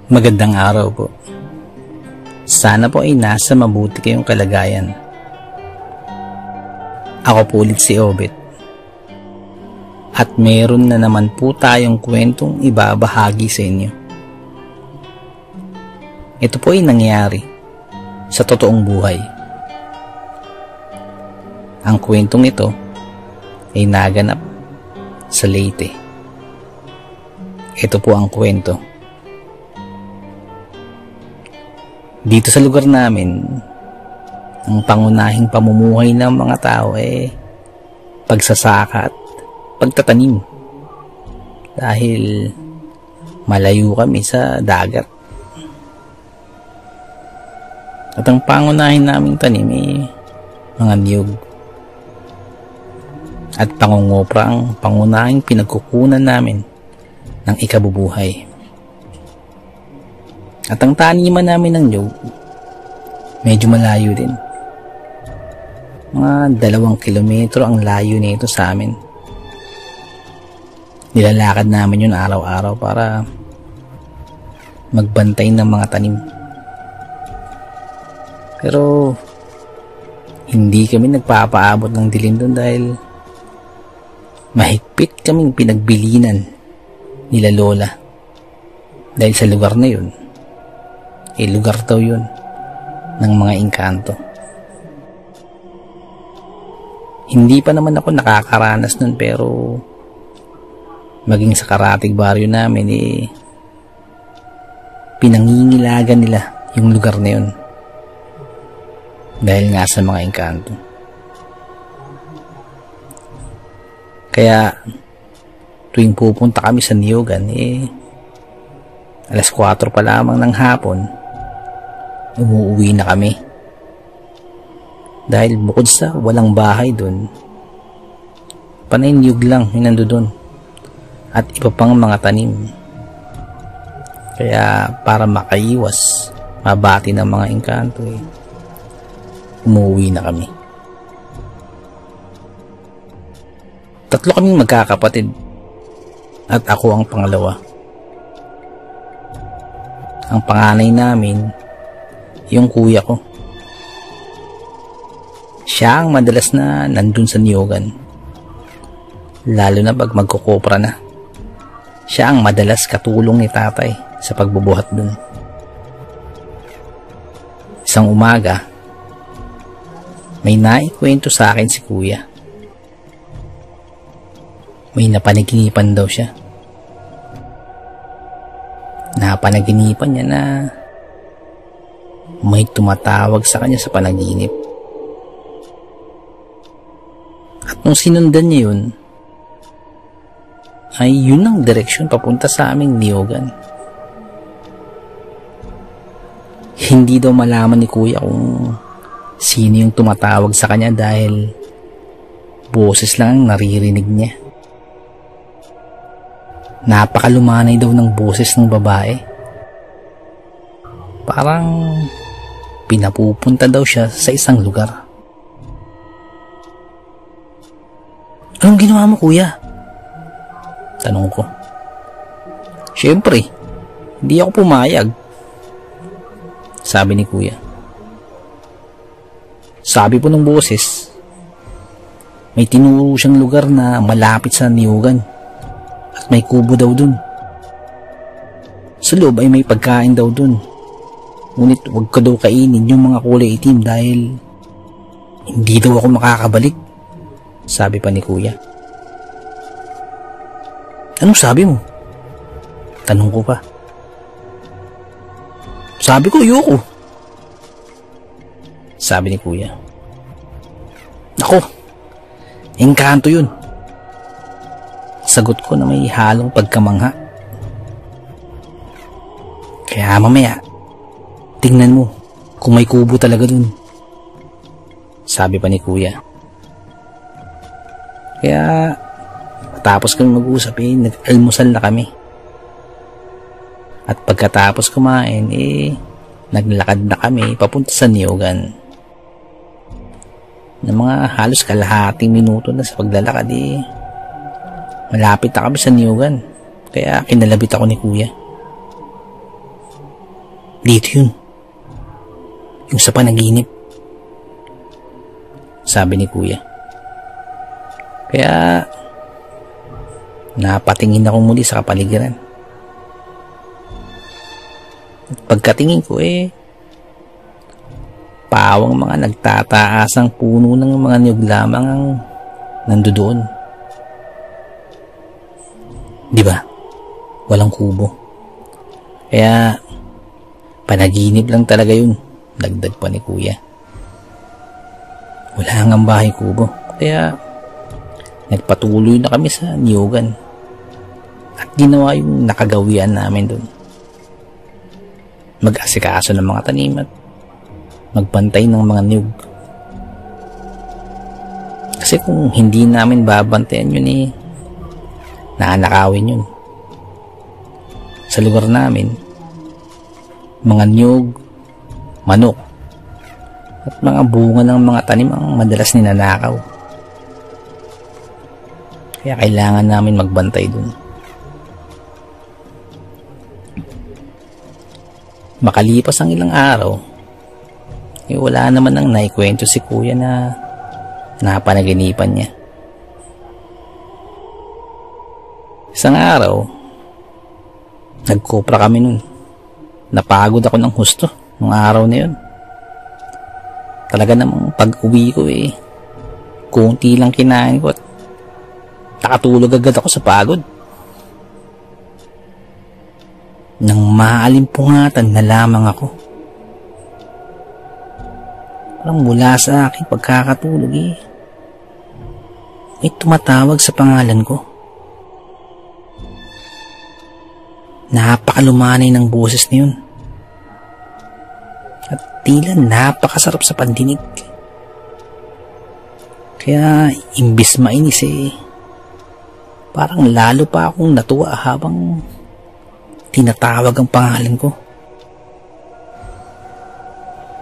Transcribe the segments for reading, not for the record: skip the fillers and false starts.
Magandang araw po. Sana po ay nasa mabuti kayong kalagayan. Ako po ulit si Obet. At meron na naman po tayong kwentong ibabahagi sa inyo. Ito po ay nangyari sa totoong buhay. Ang kwentong ito ay naganap sa Leyte. Ito po ang kwento. Dito sa lugar namin, ang pangunahing pamumuhay ng mga tao ay pagsasaka at pagtatanim. Dahil malayo kami sa dagat. At ang pangunahin naming tanim ay mga niyog. At pangungopra ang pangunahing pinagkukunan namin ng ikabubuhay. At ang taniman namin ng niyog, medyo malayo din. Mga 2 kilometro ang layo nito sa amin. Nilalakad namin yun araw-araw para magbantay ng mga tanim. Pero hindi kami nagpapaabot ng dilim doon dahil mahigpit kaming pinagbilinan nila lola. Dahil sa lugar na yun, lugar daw yun ng mga engkanto. Hindi pa naman ako nakakaranas nun, pero maging sa Karatig baryo namin pinangingilagan nila yung lugar na yun dahil nga sa mga engkanto. Kaya tuwing pupunta kami sa niyogan, alas 4 pa lamang ng hapon, umuuwi na kami. Dahil bukod sa walang bahay dun, panay niyog lang yung nandoon at iba pang mga tanim. Kaya para makaiwas mabati ng mga engkanto, umuwi na kami. 3 kaming magkakapatid at ako ang pangalawa. Ang panganay namin, yung kuya ko. Siya ang madalas na nandun sa niyogan. Lalo na pag magkukopra na. Siya ang madalas katulong ni tatay sa pagbubuhat dun. Isang umaga, may naikwento sa akin si kuya. May napanaginipan daw siya. Napanaginipan niya na may tumatawag sa kanya sa panaginip. At nung sinundan niya yun, ay yun ang direksyon papunta sa aming niyogan. Hindi daw malaman ni kuya kung sino yung tumatawag sa kanya dahil boses lang ang naririnig niya. Napakalumanay daw ng boses ng babae. Parang pinapupunta daw siya sa isang lugar. Anong ginawa mo, kuya? Tanong ko. Siyempre, hindi ako pumayag, sabi ni kuya. Sabi po ng boses, may tinuro siyang lugar na malapit sa niyogan at may kubo daw dun. Sa loob ay may pagkain daw dun. Ngunit huwag ka daw kainin yung mga kulay itim dahil hindi daw ako makakabalik, sabi pa ni kuya. Anong sabi mo? Tanong ko pa. Sabi ko, ayoko, sabi ni kuya. Nako, engkanto yun, sagot ko na may halong pagkamangha. Kaya mamaya, tingnan mo kung may kubo talaga dun, sabi pa ni kuya. Kaya matapos kami mag-usap, nag-almusal na kami. At pagkatapos kumain, naglakad na kami papunta sa niyogan. Ng mga halos kalahating minuto na sa paglalakad, malapit na kami sa niyogan. Kaya kinalabit ako ni kuya. Dito yun. Yung sa panaginip. Sabi ni kuya. Kaya napatingin ako muli sa kapaligiran. At pagkatingin ko pawang mga nagtataasang puno ng mga niyog lamang ang nandoon. Di ba? Walang kubo. Kaya panaginip lang talaga yun. Dagdag pa ni kuya. Wala ngang bahay kubo. Kaya nagpatuloy na kami sa niyugan. At ginawa yung nakagawian namin doon. Mag-asikaso ng mga tanim at magbantay ng mga niyog. Kasi kung hindi namin babantayan yun naanakawin yun. Sa lugar namin, mga niyog, manok, at mga bunga ng mga tanim ang madalas ninanakaw. Kaya kailangan namin magbantay dun. Makalipas ang ilang araw, wala naman nang naikwento si kuya na napanaginipan niya. Isang araw, nagkopra kami nun. Napagod ako ng husto nung araw na yun. Talaga namang pag-uwi ko konti lang kinain ko at nakatulog agad ako sa pagod. Nang maalimpungatan na lamang ako. Parang mula sa aking pagkakatulog may tumatawag sa pangalan ko. Napakalumanay ng boses na yun. At tila napakasarap sa pandinig. Kaya imbis mainis parang lalo pa akong natuwa habang tinatawag ang pangalan ko.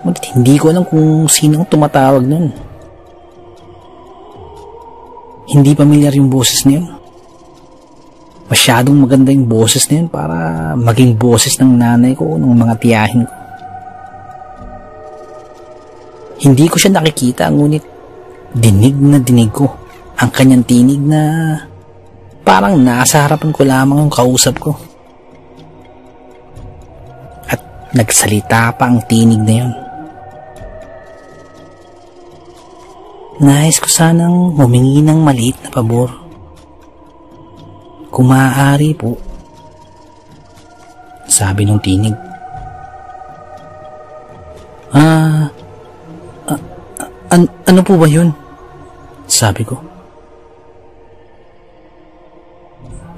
Ngunit hindi ko alam kung sinong tumatawag nun. Hindi pamilyar yung boses na yun. Masyadong maganda yung boses na yun para maging boses ng nanay ko o ng mga tiyahin ko. Hindi ko siya nakikita, ngunit dinig na dinig ko ang kanyang tinig na parang nasa harapan ko lamang ang kausap ko. At nagsalita pa ang tinig na yun. Nais ko sanang humingi ng maliit na pabor. Kung maaari po, sabi ng tinig. Ano po ba yun? Sabi ko.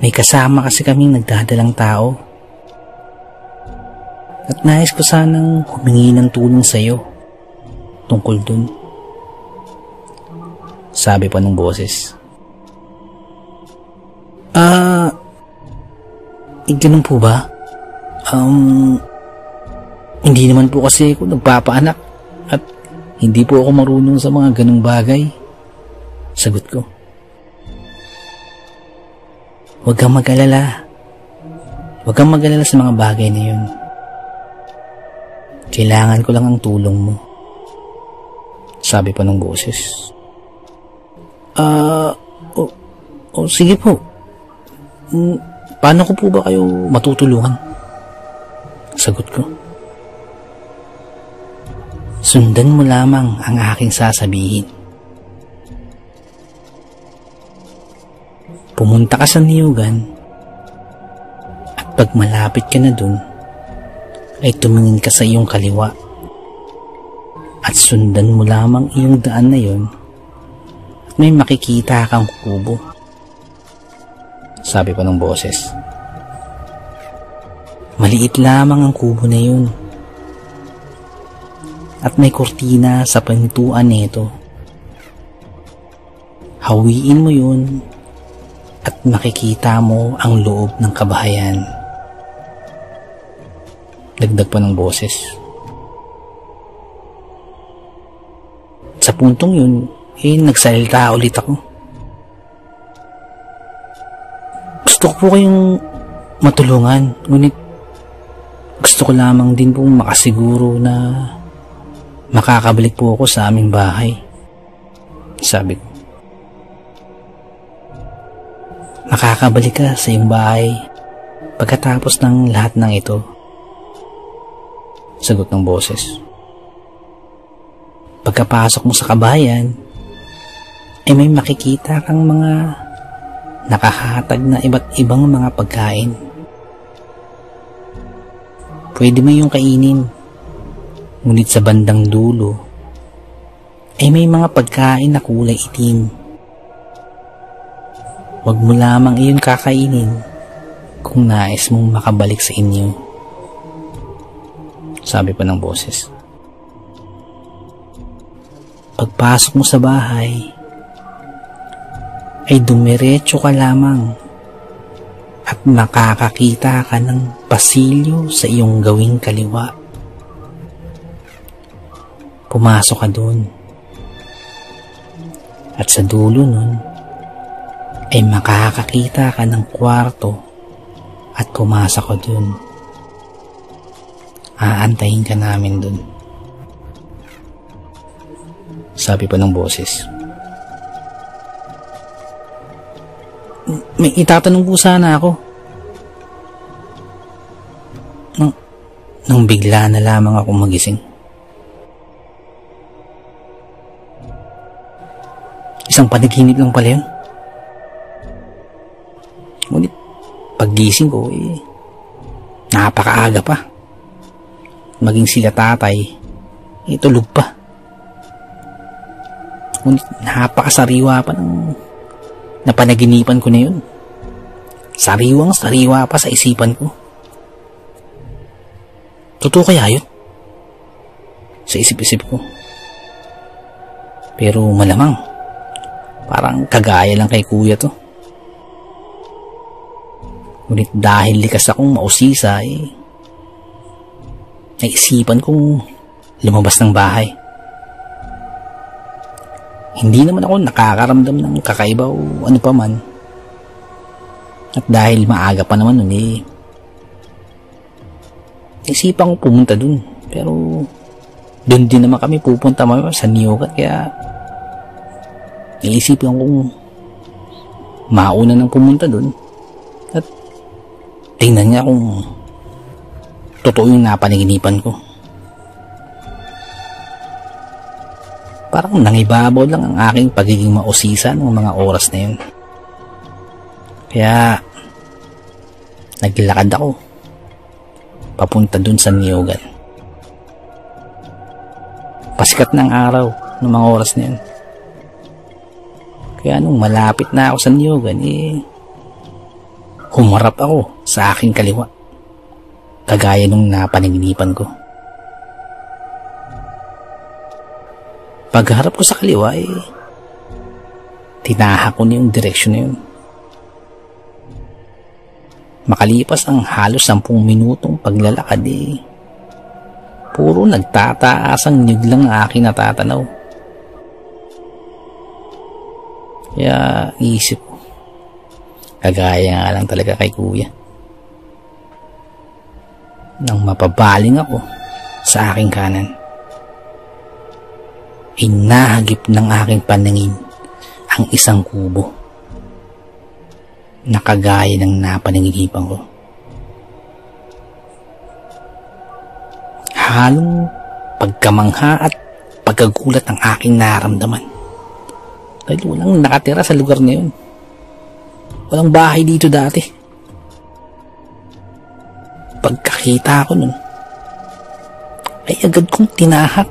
May kasama kasi kaming nagdadalang tao. At nais ko sanang humingi ng tulong sa iyo tungkol dun. Sabi pa ng boses. Ganun po ba? Hindi naman po kasi ako nagpapaanak at hindi po ako marunong sa mga ganung bagay. Sagot ko. Huwag kang mag-alala. Huwag kang mag-alala sa mga bagay na yun. Kailangan ko lang ang tulong mo. Sabi pa ng boses. Sige po. Paano ko po ba kayo matutulungan? Sagot ko. Sundan mo lamang ang aking sasabihin. Pumunta ka sa niyugan at pag malapit ka na dun, ay tumingin ka sa iyong kaliwa at sundan mo lamang iyong daan na yon at may makikita kang kubo. Sabi pa ng boses. Maliit lamang ang kubo na yun. At may kurtina sa pintuan nito. Hawiin mo yun at makikita mo ang loob ng kabahayan. Dagdag pa ng boses. Sa puntong yun, nagsalita ulit ako. Gusto ko po kayong matulungan, ngunit Gusto ko lamang din pong makasiguro na makakabalik po ako sa aming bahay. Sabi ko. Makakabalik ka sa iyong bahay pagkatapos ng lahat ng ito. Sagot ng boses. Pagkapasok mo sa kabayan, ay may makikita kang mga nakahatag na iba't ibang mga pagkain. Pwede mo yung kainin, ngunit sa bandang dulo, ay may mga pagkain na kulay itim. Huwag mo lamang iyon kakainin kung nais mong makabalik sa inyo. Sabi pa ng boses. Pagpasok mo sa bahay, ay dumiretso ka lamang at makakakita ka ng pasilyo sa iyong gawing kaliwa. Pumasok ka doon. At sa dulo nun, ay makakakita ka ng kwarto at pumasok ka doon. Aantayin ka namin doon. Sabi pa ng boses. May itatanong po sana ako. Nang bigla na lamang ako magising. Isang panaginip lang pala yun. Ngunit paggising ko napakaaga pa. Maging sila tatay, tulog pa. Ngunit napakasariwa pa ng napanaginipan ko na yun. Sariwang-sariwa pa sa isipan ko. Totoo kaya yun? Sa isip-isip ko. Pero malamang, parang kagaya lang kay kuya to. Ngunit dahil likas akong mausisa, naisipan kong lumabas ng bahay. Hindi naman ako nakakaramdam ng kakaiba o ano pa man. At dahil maaga pa naman nun naisipan ko pumunta dun. Pero dun din naman kami pupunta sa Niyugat, kaya naisipan kong mauna nang pumunta dun at tingnan nga kung totoo yung napanaginipan ko. Parang nangibabaw lang ang aking pagiging mausisa ng mga oras na yun. Kaya naglakad ako papunta dun sa Niyugan. Pasikat ng araw ng mga oras na yun. Kaya nung malapit na ako sa Niyugan, humarap ako sa aking kaliwa. Kagaya nung napanaginipan ko. Pagharap ko sa kaliwa, tinahak ko na yung direksyon na yun. Makalipas ang halos 10 minutong paglalakad, puro nagtataasang niyog lang ang aking natatanaw. Kaya isip ko, kagaya nga lang talaga kay kuya. Nang mapabaling ako sa aking kanan, inahagip ng aking paningin ang isang kubo na kagaya ng napanaginipan ko. Halong pagkamangha at pagkagulat ang aking naramdaman. Dahil walang nakatira sa lugar na yun. Walang bahay dito dati. Pagkakita ko nun, ay agad kong tinahak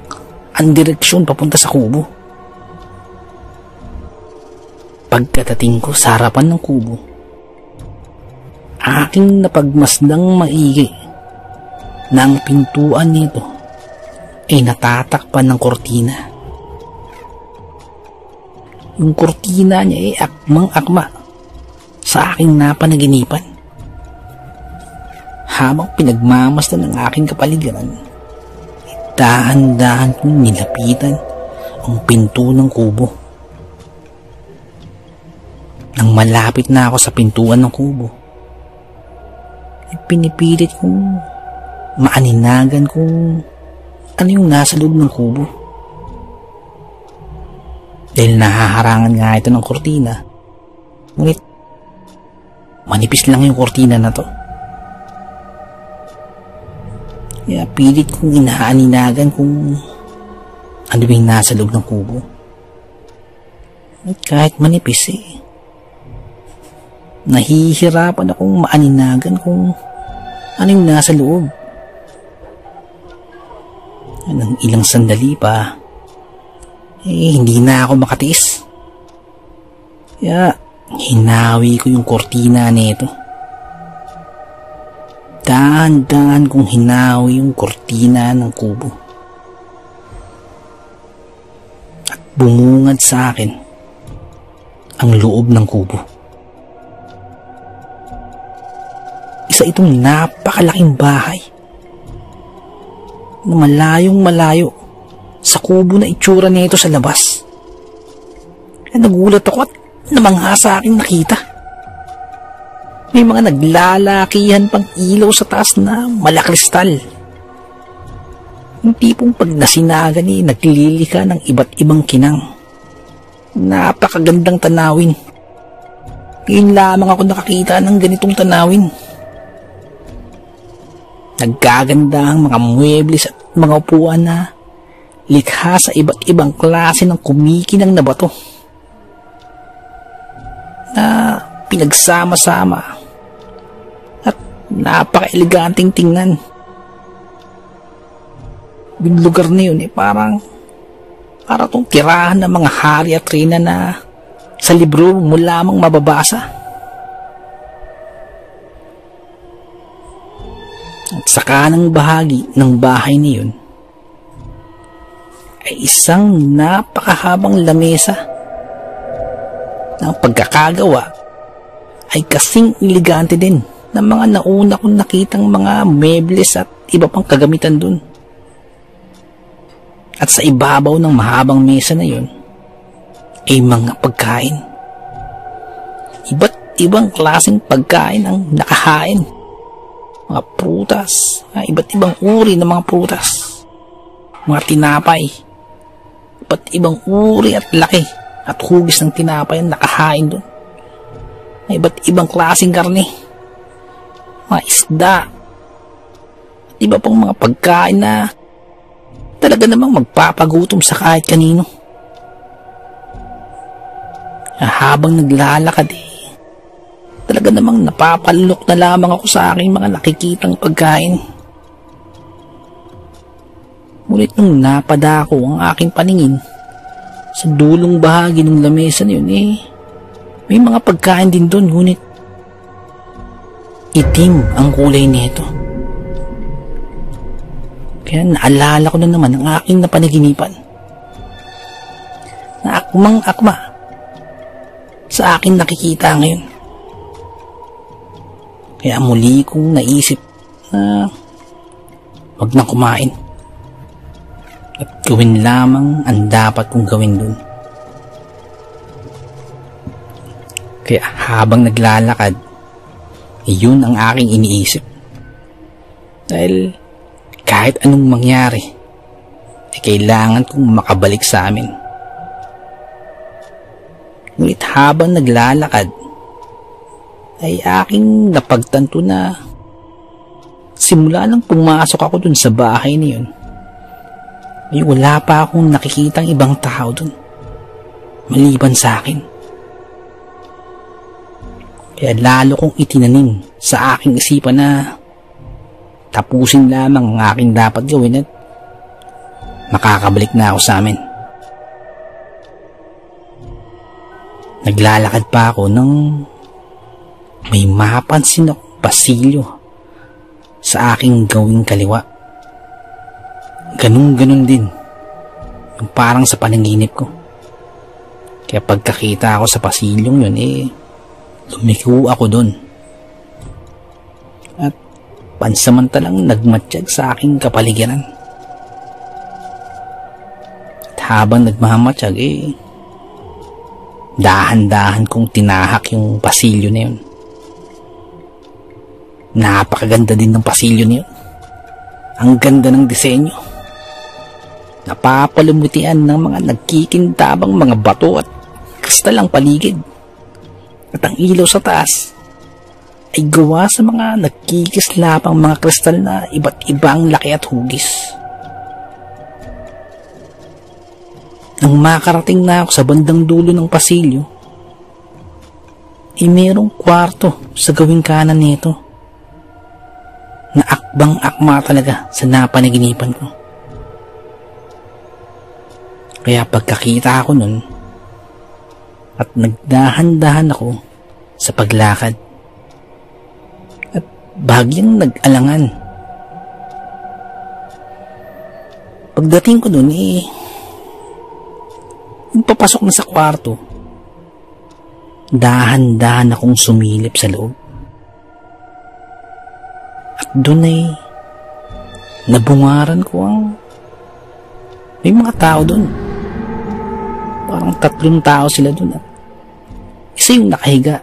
ang direksyon papunta sa kubo. Pagkatating ko sa harapan ng kubo, aking napagmasdang maigi na ang pintuan nito ay natatakpan ng kortina. Yung kortina niya ay akmang-akma sa aking napanaginipan. Habang pinagmamasdan ng aking kapaligiran, dahan-dahan kong nilapitan ang pinto ng kubo. Nang malapit na ako sa pintuan ng kubo, ay pinipilit kong maaninagan kung ano yung nasa loob ng kubo. Dahil nahaharangan nga ito ng kortina, ngunit manipis lang yung kortina na to. Kaya pilit kong inaaninagan kung ano ba yung nasa loob ng kubo. At kahit manipis nahihirapan akong maaninagan kung ano yung nasa loob. Nang ilang sandali pa, hindi na ako makatiis. Kaya hinawi ko yung kortina nito. Dahan-dahan kong hinawi yung kortina ng kubo. At bumungad sa akin ang loob ng kubo. Isa itong napakalaking bahay na malayong malayo sa kubo na itsura nito sa labas. Kaya nagulat ako at namangha sa akin nakita. May mga naglalakihan pang ilaw sa taas na malakristal. Yung tipong pag nasinagan naglilika ng iba't ibang kinang. Napakagandang tanawin. Ngayon lamang ako nakakita ng ganitong tanawin. Nagkaganda ang mga muebles at mga upuan na likha sa iba't ibang klase ng kumikinang na bato na pinagsama-sama at napaka-eleganteng tingnan. Yung lugar na yun parang tong tirahan ng mga hari at reyna na sa libro mo lamang mababasa. At sa kanang bahagi ng bahay na yun ay isang napakahabang lamesa na ang pagkakagawa ay kasing elegante din ng mga nauna kong nakitang mga mebles at iba pang kagamitan dun. At sa ibabaw ng mahabang mesa na yun ay mga pagkain. Iba't ibang klaseng pagkain ang nakahain. Mga prutas, iba't ibang uri ng mga prutas, mga tinapay, iba't ibang uri at laki at hugis ng tinapay ang nakahain doon. Iba't ibang klaseng karne, mga isda, at iba pang mga pagkain na talaga namang magpapagutom sa kahit kanino. Habang naglalakad talaga namang napapalok na lamang ako sa aking mga nakikitang pagkain. Ngunit nung napadako ang aking paningin sa dulong bahagi ng lamesa na yun may mga pagkain din doon, ngunit itim ang kulay nito. Kaya naalala ko na naman ang aking napanaginipan na akmang-akma sa aking nakikita ngayon. Kaya muli kong naisip na wag na kumain at gawin lamang ang dapat kong gawin dun. Kaya habang naglalakad, yun ang aking iniisip. Dahil kahit anong mangyari, kailangan kong makabalik sa amin. Ngunit habang naglalakad, ay aking napagtanto na simula nang pumasok ako dun sa bahay niyon, ay wala pa akong nakikitang ibang tao dun maliban sa akin. Kaya lalo kong itinanim sa aking isipan na tapusin lamang ang aking dapat gawin at makakabalik na ako sa amin. Naglalakad pa ako nang may mapansin akong pasilyo sa aking gawing kaliwa. Ganun din, yung parang sa panaginip ko. Kaya pagkakita ako sa pasilyong yun, lumiko ako dun. At pansamantalang nagmatsyag sa aking kapaligiran. At habang nagmamatsyag, dahan-dahan kong tinahak yung pasilyo na yun. Napakaganda din ng pasilyo niyo. Ang ganda ng disenyo. Napapalumutian ng mga nagkikintabang mga bato at kristal ang paligid. At ang ilaw sa taas ay gawa sa mga nagkikislapang mga kristal na iba't ibang laki at hugis. Nang makarating na ako sa bandang dulo ng pasilyo, ay mayroong kwarto sa gawing kanan nito na akbang-akma talaga sa napanaginipan ko. Kaya pagkakita ako nun at nagdahan-dahan ako sa paglakad at bagyang nag-alangan. Pagdating ko nun yung papasok na sa kwarto, dahan-dahan akong sumilip sa loob. At doon ay nabungaran ko ang may mga tao doon. Parang 3 tao sila doon. At isa yung nakahiga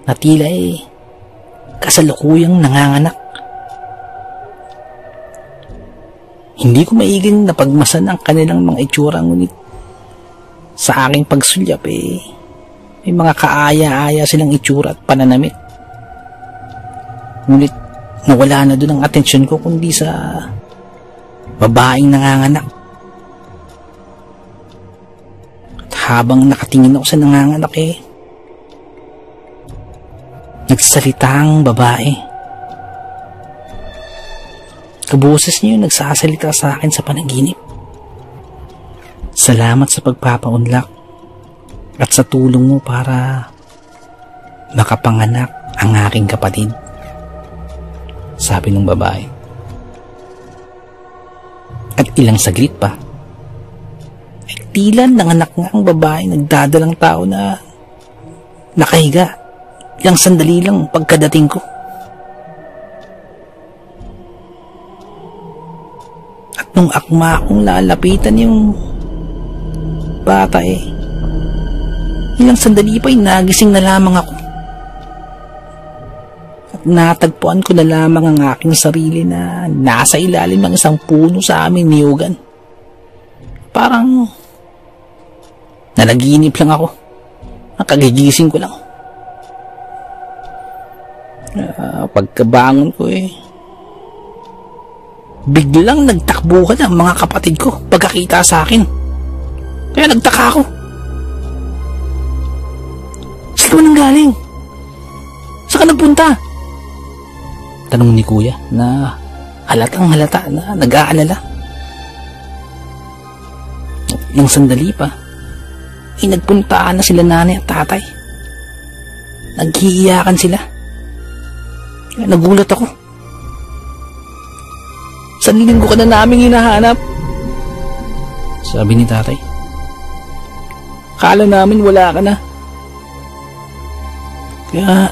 na tila kasalukuyang nanganganak. Hindi ko maiging napagmasan ang kanilang mga itsura, ngunit sa aking pagsulyap may mga kaaya-aya silang itsura at pananamit. Ngunit nawala na doon ang atensyon ko kundi sa babaeng nanganganak. At habang nakatingin ako sa nanganganak nagsalita ang babae. Kaboses niya yung nagsasalita sa akin sa panaginip. Salamat sa pagpapaunlak at sa tulong mo para makapanganak ang aking kapatid, sabi ng babae. At ilang saglit pa ay tila nanganak nga ang babae, nagdadalang tao na nakahiga. Ilang sandali lang pagkadating ko. At nung akma akong lalapitan yung bata ilang sandali pa nagising na lamang ako. At natagpuan ko na lamang ang aking sarili na nasa ilalim ng isang puno sa aming niyugan. Parang nanaginip lang ako. Nakagigising ko lang. Pagkabangon ko biglang nagtakbuhan ang mga kapatid ko pagkakita sa akin. Kaya nagtaka ako. Saan ka nang galing? Saan ka nagpunta? Tanong ni kuya na halatang halata na nag-aalala. Nang sandali pa nagpuntaan na sila nanay at tatay. Naghihiyakan sila. Kaya nagulat ako. San linggo ka na naming hinahanap? Sabi ni tatay. Kala namin wala ka na. Kaya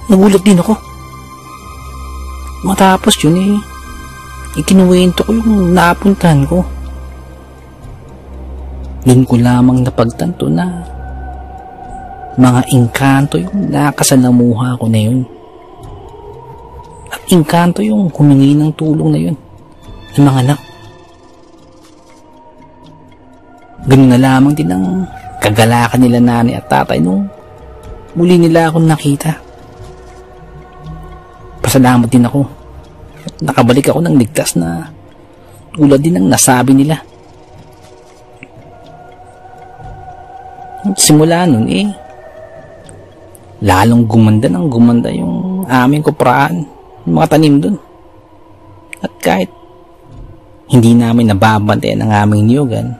nagulat din ako. Matapos yun ikinuwento ko yung napuntahan ko. Doon ko lamang napagtanto na mga engkanto yung nakasalamuha ko na yun. At engkanto yung humingi ng tulong na yun ng mga anak. Ganun na lamang din ang kagalakan nila nanay at tatay nung muli nila akong nakita. Pasalamat din ako at nakabalik ako ng ligtas na tulad din ng nasabi nila. At simula nun lalong gumanda yung aming kuprahan, yung mga tanim dun. At kahit hindi namin nababantayan ang aming niyugan,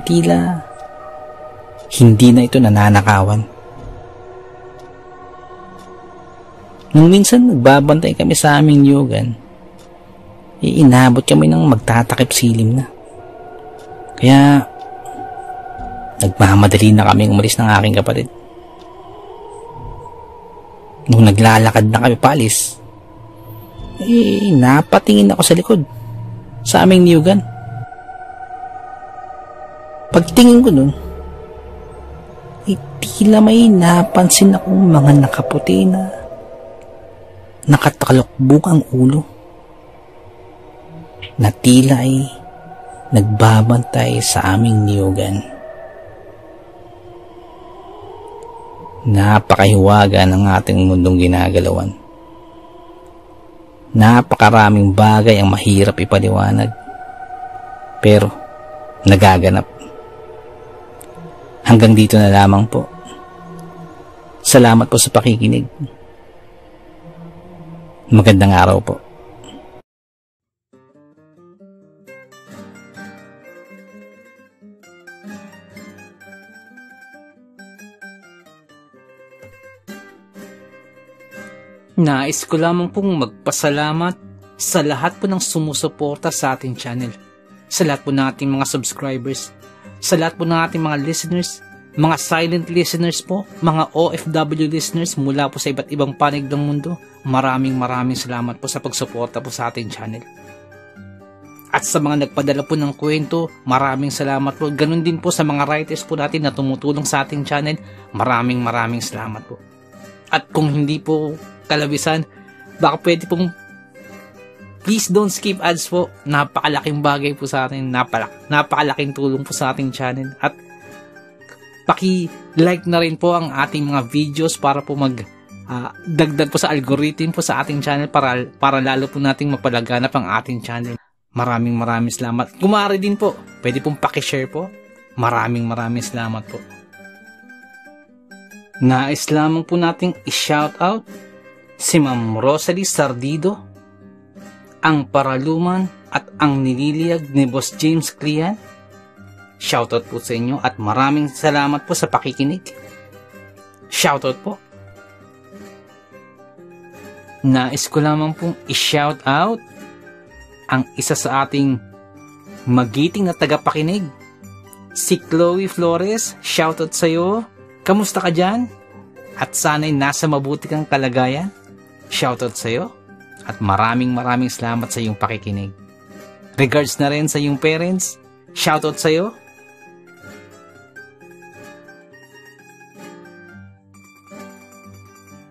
tila hindi na ito nananakawan. Nung minsan nagbabantay kami sa aming niyugan, inabot kami ng magtatakip silim na. Kaya nagmamadali na kami umalis ng aking kapatid. Nung naglalakad na kami paalis, napatingin ako sa likod sa aming niyugan. Pagtingin ko dun, tila may napansin akong mga nakaputi na nakatalokbok ang ulo na tila ay nagbabantay sa aming niyugan. Napakahiwaga ng ating mundong ginagalawan. Napakaraming bagay ang mahirap ipaliwanag, pero nagaganap. Hanggang dito na lamang po. Salamat po sa pakikinig. Magandang araw po. Nais ko lamang pong magpasalamat sa lahat po ng sumusuporta sa ating channel, sa lahat po ng ating mga subscribers, sa lahat po ng ating mga listeners, mga silent listeners po, mga OFW listeners mula po sa iba't ibang panig ng mundo. Maraming salamat po sa pagsuporta po sa ating channel. At sa mga nagpadala po ng kwento, maraming salamat po. Ganun din po sa mga writers po natin na tumutulong sa ating channel, maraming salamat po. At kung hindi po kalabisan, baka pwede pong please don't skip ads po. Napakalaking bagay po sa atin, napakalaking tulong po sa ating channel. At paki-like na rin po ang ating mga videos para po dagdag po sa algorithm po sa ating channel para lalo po nating mapalaganap ang ating channel. Maraming salamat. Kumari din po, pwede pong paki-share po. Maraming salamat po. Nais lamang po nating i-shoutout si Ma'am Rosalie Sardido, ang paraluman at ang nililiyag ni Boss James Clian. Shoutout po sa inyo at maraming salamat po sa pakikinig. Shoutout po. Nais ko lamang pong i-shoutout ang isa sa ating magiting na tagapakinig, si Chloe Flores. Shoutout sa iyo. Kamusta ka dyan? At sana'y nasa mabuti kang kalagayan. Shoutout sa iyo. At maraming salamat sa iyong pakikinig. Regards na rin sa iyong parents. Shoutout sa iyo.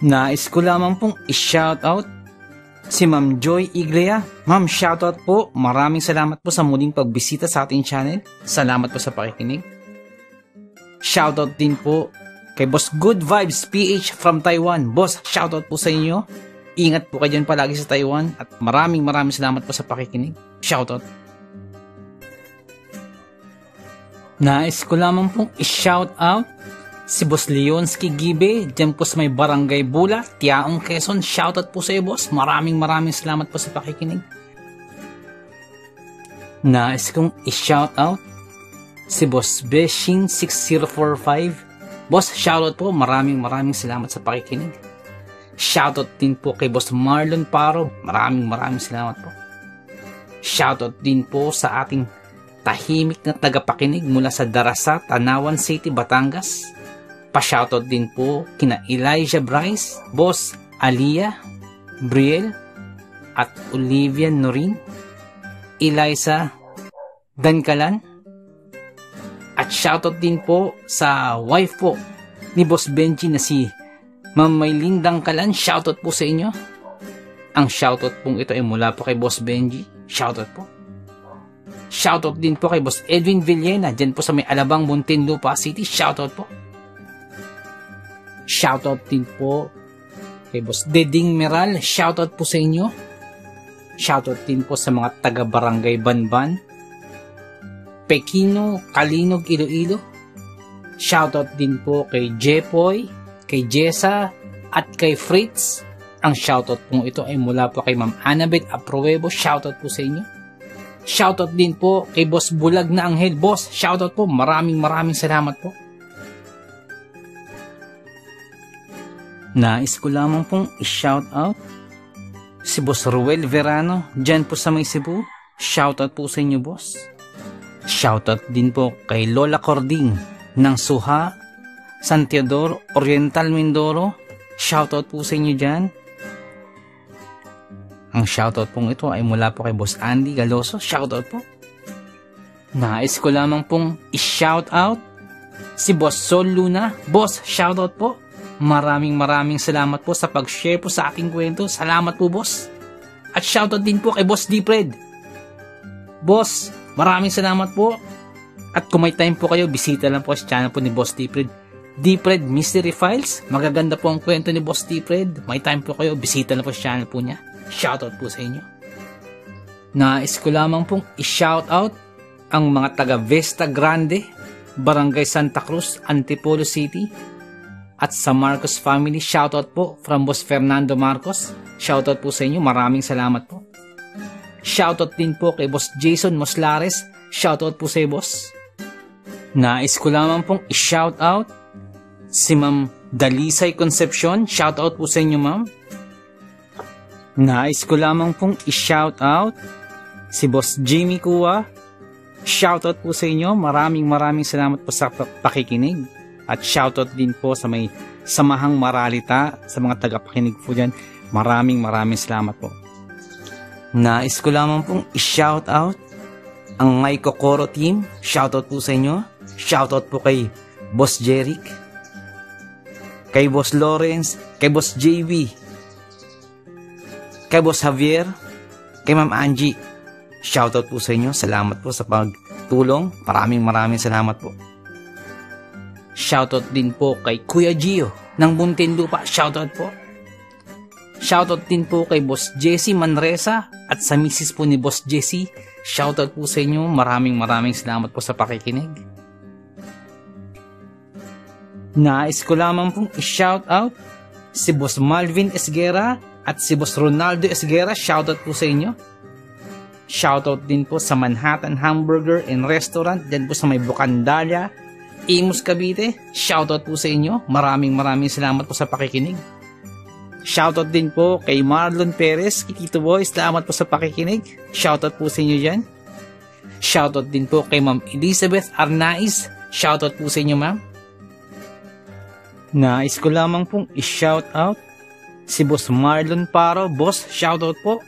Nais ko lamang pong i-shoutout si Ma'am Joy Iglea. Ma'am, shoutout po. Maraming salamat po sa muling pagbisita sa ating channel. Salamat po sa pakikinig. Shoutout din po kay Boss Good Vibes PH from Taiwan. Boss, shoutout po sa inyo. Ingat po kayo dyan palagi sa Taiwan. At maraming salamat po sa pakikinig. Shoutout. Nais ko lamang pong i-shoutout si Boss Leonsky Gibe, dyan po sa may Barangay Bula, Tiaong, Quezon. Shoutout po sa iyo, boss. Maraming salamat po sa pakikinig. Nais kong i-shoutout si Boss Beshing 6045. Boss, shoutout po. Maraming salamat sa pakikinig. Shoutout din po kay Boss Marlon Paro. Maraming salamat po. Shoutout din po sa ating tahimik na tagapakinig mula sa Darasa, Tanawan City, Batangas. Pa-shoutout din po kina Elijah Bryce, Boss Alia, Briel, at Olivia Norin, Eliza Dankalan. At shoutout din po sa wife po ni Boss Benji na si Ma'am Maylin Dangkalan. Shoutout po sa inyo. Ang shoutout pong ito ay mula po kay Boss Benji. Shoutout po. Shoutout din po kay Boss Edwin Villena, dyan po sa may Alabang, Muntinlupa City. Shoutout po. Shoutout din po kay Boss Deding Meral. Shoutout po sa inyo. Shoutout din po sa mga taga-barangay Banban, Pekino, Kalinog, Iloilo. Shoutout din po kay Jepoy, kay Jessa, at kay Fritz. Ang shoutout po ito ay mula po kay Ma'am Annabeth Apruebo. Shoutout po sa inyo. Shoutout din po kay Boss Bulag na Anghel. Boss, shoutout po. Maraming salamat po. Nais ko lamang pong i-shoutout si Boss Ruel Verano, dyan po sa may Cebu. Shoutout po sa inyo, boss. Shoutout din po kay Lola Cording ng Suha, San Teodoro, Oriental, Mindoro. Shoutout po sa inyo dyan. Ang shoutout pong ito ay mula po kay Boss Andy Galoso. Shoutout po. Nais ko lamang pong i-shoutout si Boss Sol Luna. Boss, shoutout po. Maraming salamat po sa pag-share po sa ating kwento. Salamat po, boss. At shoutout din po kay Boss Dipred. Boss, maraming salamat po. At kung may time po kayo, bisita lang po sa channel po ni Boss Dipred. Dipred Mystery Files. Magaganda po ang kwento ni Boss Dipred. May time po kayo, bisita lang po sa channel po niya. Shoutout po sa inyo. Nais ko lamang pong i-shoutout ang mga taga Vesta Grande, Barangay Santa Cruz, Antipolo City, at sa Marcos family. Shoutout po from Boss Fernando Marcos. Shoutout po sa inyo. Maraming salamat po. Shoutout din po kay Boss Jason Moslares. Shoutout po sa iyo, boss. Nais ko lamang pong i-shoutout si Ma'am Dalisay Concepcion. Shoutout po sa inyo, ma'am. Nais ko lamang pong i-shoutout si Boss Jimmy Kua. Shoutout po sa inyo. Maraming salamat po sa pakikinig. At shoutout din po sa may Samahang Maralita, sa mga tagapakinig po dyan. Maraming salamat po. Nais ko lamang pong i-shoutout ang My Kokoro team. Shoutout po sa inyo. Shoutout po kay Boss Jeric, kay Boss Lawrence, kay Boss JV, kay Boss Javier, kay Ma'am Angie. Shoutout po sa inyo. Salamat po sa pagtulong. Maraming salamat po. Shoutout din po kay Kuya Gio ng Muntinlupa. Shoutout po. Shoutout din po kay Boss Jesse Manresa at sa misis po ni Boss Jesse. Shoutout po sa inyo. Maraming salamat po sa pakikinig. Nais ko lamang pong i-shoutout si Boss Malvin Esguera at si Boss Ronaldo Esguera. Shoutout po sa inyo. Shoutout din po sa Manhattan Hamburger and Restaurant dyan po sa may Bucandalia, Imus, Cavite. Shoutout po sa inyo. Maraming salamat po sa pakikinig. Shoutout din po kay Marlon Perez, kay Tito Boy. Salamat po sa pakikinig. Shoutout po sa inyo dyan. Shoutout din po kay Ma'am Elizabeth Arnaiz. Shoutout po sa inyo, ma'am. Nais ko lamang pong i-shoutout si Boss Marlon Paro. Boss, shoutout po.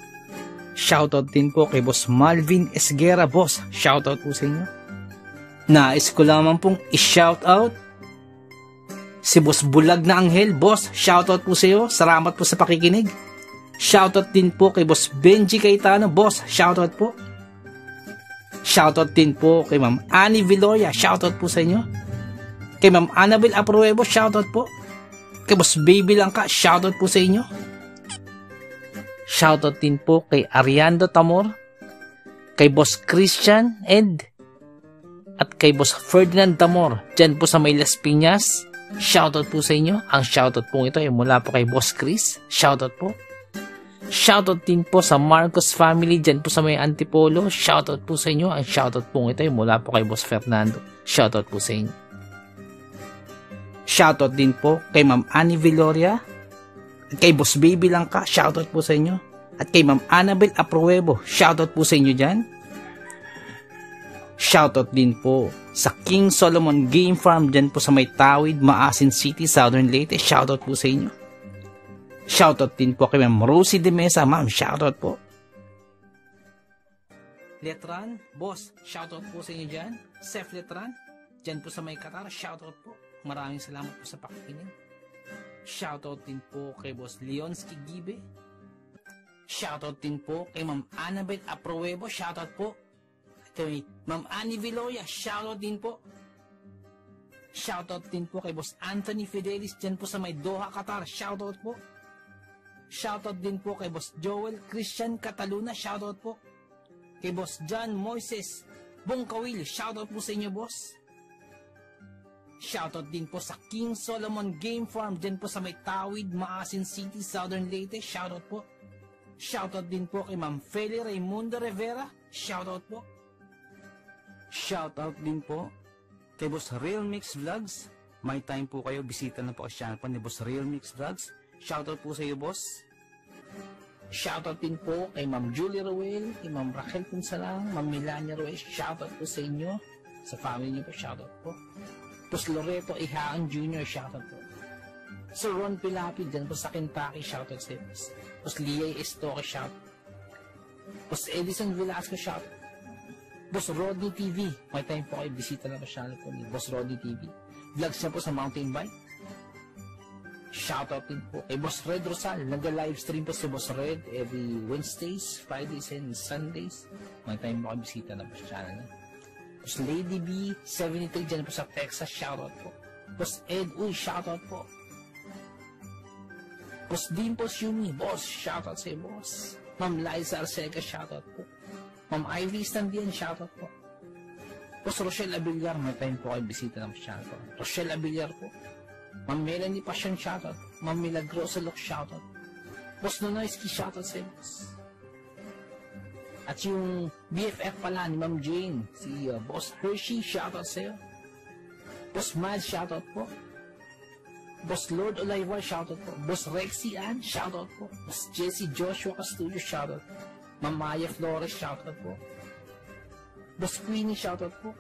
Shoutout din po kay Boss Malvin Esguera. Boss, shoutout po sa inyo. Nais ko lamang pong i-shoutout si Boss Bulag na Anghel. Boss, shoutout po sa iyo. Salamat po sa pakikinig. Shoutout din po kay Boss Benji Cayetano. Boss, shoutout po. Shoutout din po kay Ma'am Annie Viloria. Shoutout po sa inyo. Kay Ma'am Annabel Apruebo. Shoutout po. Kay Boss Baby Langka. Shoutout po sa inyo. Shoutout din po kay Ariando Tamor, kay Boss Christian Ed, at kay Boss Ferdinand Tamor dyan po sa may Las Piñas. Shoutout po sa inyo. Ang shoutout po ito ay mula po kay Boss Chris. Shoutout po. Shoutout din po sa Marcos family dyan po sa may Antipolo. Shoutout po sa inyo. Ang shoutout po ito ay mula po kay Boss Fernando. Shoutout po sa inyo. Shoutout din po kay Ma'am Annie Viloria, at kay Boss Baby Langka. Shoutout po sa inyo. At kay Ma'am Annabel Apruebo. Shoutout po sa inyo dyan. Shoutout din po sa King Solomon Game Farm dyan po sa may Tawid, Maasin City, Southern Leyte. Shoutout po sa inyo. Shoutout din po kay Ma'am Rosie de Mesa. Ma'am, shoutout po. Letran, boss, shoutout po sa inyo dyan. Sef Letran, dyan po sa may Qatar. Shoutout po. Maraming salamat po sa pakikinig. Shoutout din po kay Boss Leonsky Gibe. Shoutout din po kay Ma'am Annabel Apruebo. Shoutout po. Kay Ma'am Annie Viloria. Shoutout din po. Shoutout din po kay Boss Anthony Fidelis dyan po sa may Doha, Qatar. Shoutout po. Shoutout din po kay Boss Joel Christian Cataluna. Shoutout po. Kay Boss John Moises Bongkawil. Shoutout po sa inyo, boss. Shoutout din po sa King Solomon Game Farm dyan po sa may Tawid, Maasin City, Southern Leyte. Shoutout po. Shoutout din po kay Ma'am Feli Raimundo Rivera. Shoutout po. Shoutout din po kay Boss Real Mix Vlogs. May time po kayo, bisita na po ang channel po ni Boss Real Mix Vlogs. Shoutout po sa iyo, boss. Shoutout din po kay Ma'am Julie Ruel, kay Ma'am Raquel Punsalang, Ma'am Melania Ruel. Shoutout po sa inyo. Sa family niyo po, shoutout po. Boss Loreto Ihaan Jr. Shoutout po. Sir Ron Pilapi dyan po sa Kentucky. Shoutout sa iyo. Boss Liay Estoque. Shoutout. Boss Edison Velasco. Shoutout. Boss Rodney TV. May time po kayo, bisita na po channel po ni Boss Rodney TV. Vlogs niya po sa mountain bike. shoutout din po. Kay Boss Red Rosal, nag-livestream po si Boss Red every Wednesdays, Fridays, and Sundays. May time po kayo bisita na po sa channel niya. Boss Lady B, 73 dyan po sa Texas, shoutout po. Boss Ed Uy, shoutout po. Boss Dimpos Yumi, boss, shoutout sa boss. Ma'am Liza Arcega, shoutout po. Ma'am Ivy Standian, shoutout po. Boss Rochelle Abillar, may time po kayo bisita ng channel po. Rochelle Abillar po. Ma'am Melanie Passion, shoutout. Ma'am Milagrosa Lok, shoutout. Boss Nonoyski, shoutout sa boss. At yung BFF pala ni Ma'am Jane, si Boss Hershey, shoutout sa'yo. Boss Miles, shoutout po. Boss Lord Olivar, shoutout po. Boss Rexy Ann, shoutout po. Boss Jesse Joshua Castillo, shoutout po. Ma'am Maya Flores, shoutout po. Boss Queenie, shoutout po.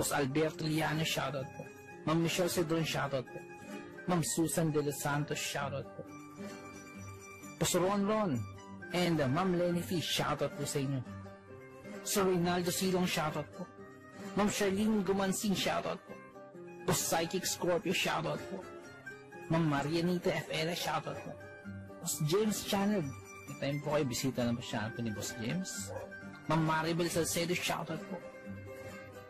Boss Alberto Liano, shoutout po. Ma'am Michelle Cedron, shoutout po. Ma'am Susan De Los Santos, shoutout po. Boss Ron and Ma'am Lenny Fish, shoutout po sa inyo. Sir Reynaldo Silong, shoutout po. Ma'am Charlene Gumansing, shoutout po. Boss Psychic Scorpio, shoutout po. Ma'am Marianita FL, shoutout po. Boss James Channel, may time po kayo bisita na po channel po ni Boss James. Ma'am Maribel Salcedo, shoutout po.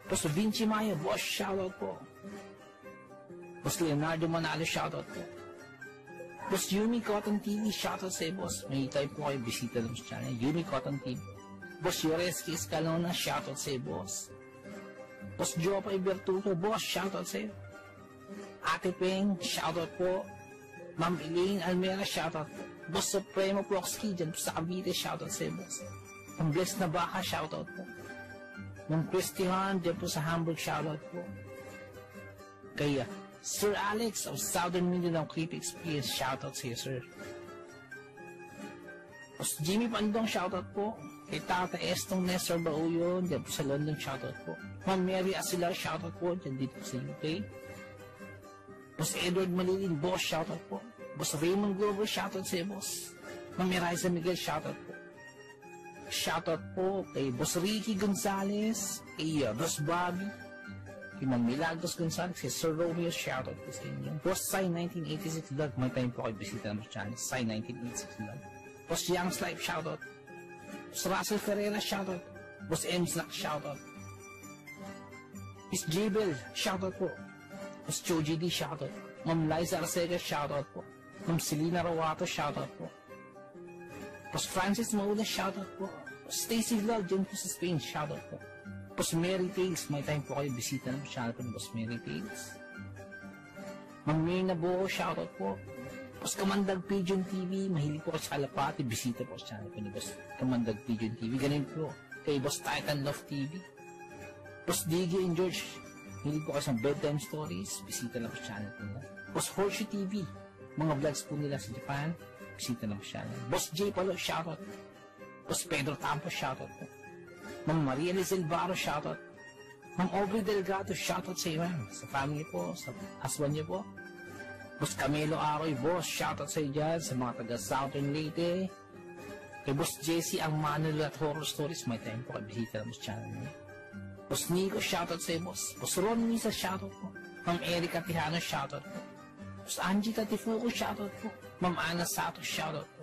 Boss Vinci Maya, boss, shoutout po. Boss Leonardo Manalo, shoutout po. Boss Yumi Cotton TV, shoutout sa boss. May time po kayo bisita ng channel, Yumi Cotton TV. Boss Yoreski Escalona, shoutout sa boss. Boss Jopay Bertuto, boss, shoutout sa iyo. Ate Peng, shoutout po. Ma'am Elaine Almera, shoutout po. Boss Supremo Proxky, dyan po sa Cavite, shoutout sa iyo, boss. Ma'am Bless na Baka, shoutout po. Ma'am Christian, dyan po sa Hamburg, shoutout po. Kaya, Sir Alex of Southern Mindanao Creepy Experience, shoutout sa iyo, sir. Boss Jimmy Pandong, shoutout po. Kay Tata Estong Nestor Bauyon, dyan po sa London, shoutout po. Ma'am Mary Asilar, shoutout po, dyan dito po sa UK. Boss Edward Malilin, boss, shoutout po. Boss Raymond Glover, shoutout sa iyo, boss. Ma'am Eliza Miguel, shoutout po. Shoutout po kay Boss Ricky Gonzalez, kay Boss Bobby, kay Ma'am Milagros Gonzalez, kay Sir Romeo, shoutout po sa inyo. Boss Sai 1986 Vlog, may time po kayo bisita ng channel, Sai 1986 Vlog. Boss Young's Life, shoutout. Boss Russell Ferreira, shoutout. Boss M. Slack, shoutout. Miss Jabel, shoutout po. Boss Choji D, shoutout. Ma'am Liza Arcega, shoutout po. Ma'am Selena Rawato, shoutout po. Boss Francis Maula, shoutout po. Boss Stacy Vlog, dyan po sa Spain, shoutout po. Boss Mary Tales, may time po kayo bisita ng channel po ng Boss Mary Tales. Ma'am Mirna Buo, shoutout po. Boss Kamandag Pigeon TV, mahilig po sa Alapati, bisita po sa channel po ni Boss Kamandag Pigeon TV. Ganun po kay Boss Titan Love TV. Boss Diggy and George, mahilig po kayo sa bedtime stories, bisita lang po sa channel po nila. Boss Horseshoe TV, mga vlogs po nila sa Japan, bisita lang po sa channel. Boss J. Palo, shoutout. Boss Pedro Tampo, shoutout po. Ma'am Maria Lizel Barro, shoutout. Ma'am Aubrey Delgado, shoutout sa iyo, sa family po, sa husband niyo po. Boss Camilo Aroy, boss, shoutout sa iyo dyan, sa mga taga Southern Leyte. Kay Boss Jesse ang Manuel at Horror Stories, may time po kayo bisita lang sa channel niyo. Boss Nico, shoutout sa iyo, boss. Boss Ron Misa, shoutout po. Ma'am Erika Tihano, shoutout po. Boss Angie Tatifuco, shoutout po. Ma'am Ana Sato, shoutout po.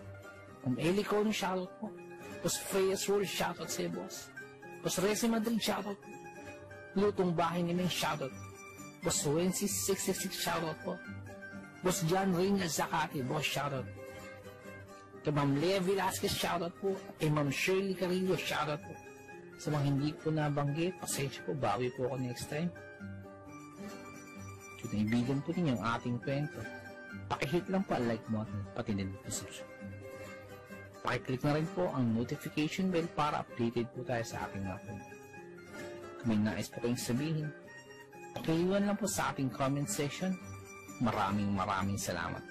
Ma'am Eli Cono, shoutout po. Boss Freya Swirl, shoutout sa iyo, boss. Boss Resi Madrid, shoutout po. Lutong Bahay ni Ming, shoutout po. Boss Wences 666, shoutout po. Boss John Reina Zakati, boss, shoutout po. Kay Ma'am Lea Velasquez, shoutout po. Kay Ma'am Shirley Carillo, shoutout po. Sa mga hindi ko nabanggit, pasensya po, bawi po ako next time. Kung naibigan po ninyo ang ating kwento, pakihit lang po ang like button, pati din po subscribe. Pakiclick na rin po ang notification bell para updated po tayo sa ating mga kwento. Kung may nais po kayong sabihin, pakiiwan lang po sa ating comment section. Maraming salamat.